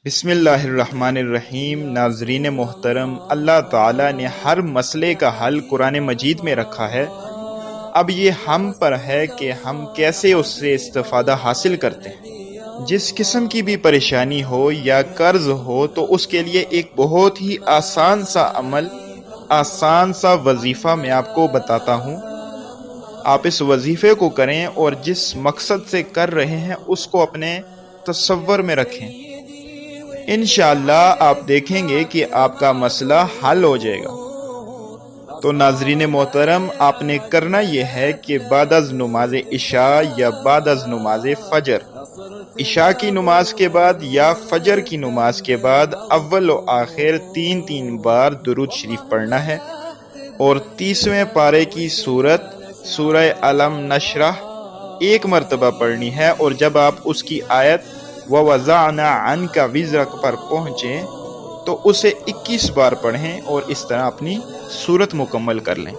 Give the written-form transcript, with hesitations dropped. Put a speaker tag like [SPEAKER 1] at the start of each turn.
[SPEAKER 1] بسم اللہ الرحمن الرحیم۔ ناظرین محترم، اللہ تعالیٰ نے ہر مسئلے کا حل قرآن مجید میں رکھا ہے۔ اب یہ ہم پر ہے کہ ہم کیسے اس سے استفادہ حاصل کرتے ہیں۔ جس قسم کی بھی پریشانی ہو یا قرض ہو تو اس کے لیے ایک بہت ہی آسان سا عمل، آسان سا وظیفہ میں آپ کو بتاتا ہوں۔ آپ اس وظیفے کو کریں اور جس مقصد سے کر رہے ہیں اس کو اپنے تصور میں رکھیں۔ انشاءاللہ آپ دیکھیں گے کہ آپ کا مسئلہ حل ہو جائے گا۔ تو ناظرین محترم، آپ نے کرنا یہ ہے کہ بعد از نماز عشاء یا بعد از نماز فجر، عشاء کی نماز کے بعد یا فجر کی نماز کے بعد اول و آخر 3 بار درود شریف پڑھنا ہے، اور 30ویں پارے کی سورہ علم نشرح 1 مرتبہ پڑھنی ہے، اور جب آپ اس کی آیت وَوَضَعْنَا عَنْكَ وِزْرَكَ پر پہنچیں تو اسے 21 بار پڑھیں اور اس طرح اپنی سورت مکمل کر لیں۔